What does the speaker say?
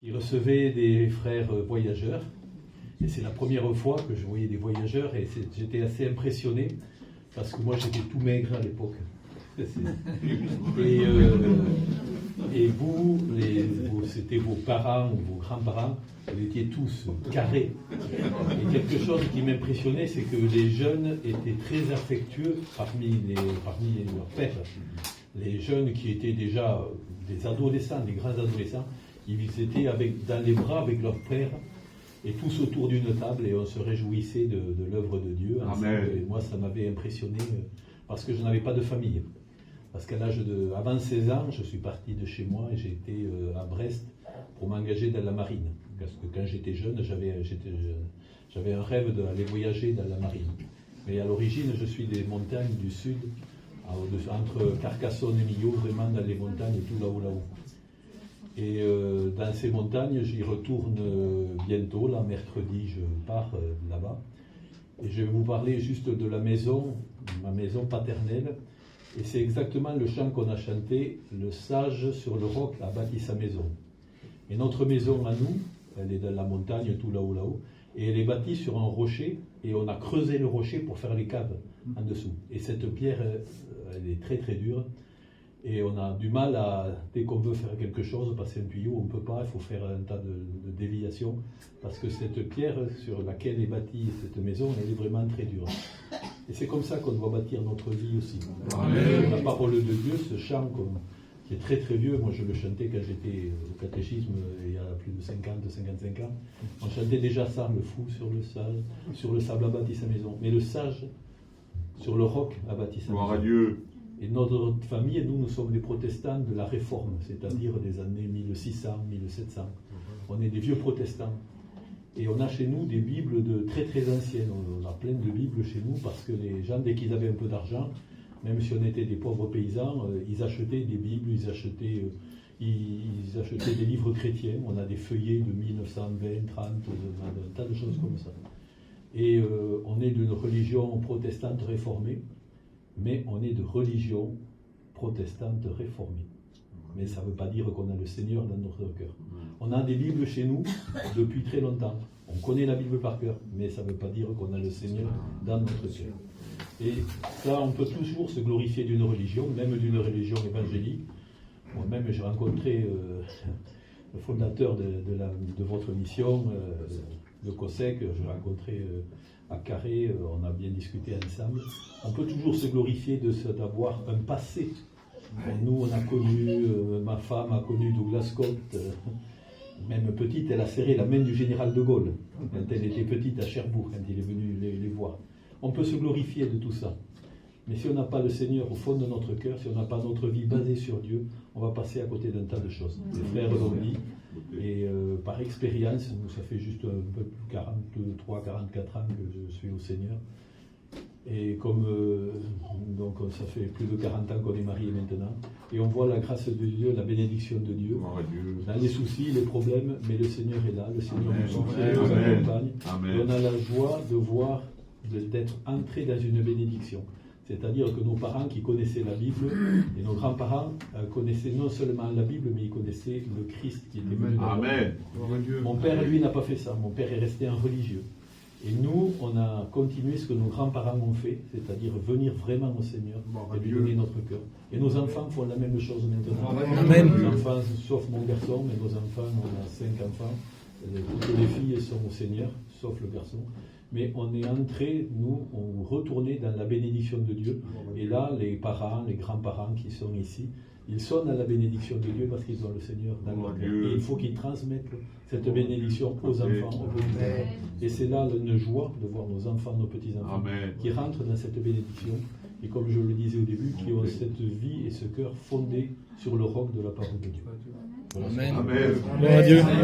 Il recevait des frères voyageurs, et c'est la première fois que je voyais des voyageurs, et j'étais assez impressionné, parce que moi j'étais tout maigre à l'époque. Et vous, c'était vos parents ou vos grands-parents, vous étiez tous carrés. Et quelque chose qui m'impressionnait, c'est que les jeunes étaient très affectueux parmi leurs pères. Les jeunes qui étaient déjà des adolescents, des grands adolescents, ils étaient dans les bras avec leur père, et tous autour d'une table, et on se réjouissait de l'œuvre de Dieu. Et moi, ça m'avait impressionné, parce que je n'avais pas de famille. Parce avant 16 ans, je suis parti de chez moi et j'ai été à Brest pour m'engager dans la marine. Parce que quand j'étais jeune, j'avais un rêve d'aller voyager dans la marine. Mais à l'origine, je suis des montagnes du sud, entre Carcassonne et Millau, vraiment dans les montagnes et tout là-haut. Et dans ces montagnes, j'y retourne bientôt, là, mercredi, je pars là-bas. Et je vais vous parler juste de la maison, ma maison paternelle. Et c'est exactement le chant qu'on a chanté, le sage sur le roc a bâti sa maison. Et notre maison à nous, elle est dans la montagne, tout là-haut, et elle est bâtie sur un rocher, et on a creusé le rocher pour faire les caves en dessous. Et cette pierre, elle est très très dure, et on a du mal dès qu'on veut faire quelque chose, passer un tuyau, on ne peut pas, il faut faire un tas de déviations, parce que cette pierre sur laquelle est bâtie cette maison, elle est vraiment très dure. Et c'est comme ça qu'on doit bâtir notre vie aussi. Amen. La parole de Dieu, ce chant qui est très très vieux, moi je le chantais quand j'étais au catéchisme il y a plus de 55 ans. On chantait déjà ça, le fou sur le sable a bâti sa maison. Mais le sage sur le roc a bâti sa maison. Dieu. Et notre famille, nous sommes des protestants de la Réforme, c'est-à-dire des années 1600, 1700. On est des vieux protestants. Et on a chez nous des Bibles très très anciennes. On a plein de Bibles chez nous parce que les gens, dès qu'ils avaient un peu d'argent, même si on était des pauvres paysans, ils achetaient des Bibles, ils achetaient des livres chrétiens. On a des feuillets de 1920, 30, un tas de choses comme ça. Et on est d'une religion protestante réformée, mais on est de religion protestante réformée. Mais ça ne veut pas dire qu'on a le Seigneur dans notre cœur. On a des Bibles chez nous depuis très longtemps. On connaît la Bible par cœur, mais ça ne veut pas dire qu'on a le Seigneur dans notre cœur. Et ça, on peut toujours se glorifier d'une religion, même d'une religion évangélique. Moi-même, j'ai rencontré le fondateur de votre mission, de COSEC, j'ai rencontré à Carré, on a bien discuté ensemble. On peut toujours se glorifier d'avoir un passé. Nous, on a connu, ma femme a connu Douglas Scott, même petite, elle a serré la main du général de Gaulle, quand elle était petite à Cherbourg, quand il est venu les voir. On peut se glorifier de tout ça. Mais si on n'a pas le Seigneur au fond de notre cœur, si on n'a pas notre vie basée sur Dieu, on va passer à côté d'un tas de choses. Les frères l'ont dit, et par expérience, ça fait juste un peu plus 43, 44 ans que je suis au Seigneur. Et comme donc ça fait plus de 40 ans qu'on est mariés maintenant, et on voit la grâce de Dieu, la bénédiction de Dieu, dans les soucis, les problèmes, mais le Seigneur est là, le Seigneur nous soutient, nous accompagne, et on a la joie de voir, d'être entré dans une bénédiction. C'est-à-dire que nos parents qui connaissaient la Bible, et nos grands-parents connaissaient non seulement la Bible, mais ils connaissaient le Christ qui était venu. Amen. Mon père, lui, n'a pas fait ça. Mon père est resté un religieux. Et nous, on a continué ce que nos grands-parents ont fait, c'est-à-dire venir vraiment au Seigneur et lui donner notre cœur. Et nos enfants font la même chose maintenant. Amen. Nos enfants, sauf mon garçon, mais nos enfants, on a 5 enfants. Toutes les filles sont au Seigneur, sauf le garçon. Mais on est entré, nous, on retournait dans la bénédiction de Dieu. Et là, les parents, les grands-parents qui sont ici, ils sont dans la bénédiction de Dieu parce qu'ils ont le Seigneur dans leur cœur. Et il faut qu'ils transmettent cette bénédiction aux enfants, aux petits-enfants. Et c'est là une joie de voir nos enfants, nos petits-enfants qui rentrent dans cette bénédiction. Et comme je le disais au début, qui ont cette vie et ce cœur fondés sur le roc de la parole de Dieu. Voilà. Amen. Amen. Gloire à Dieu.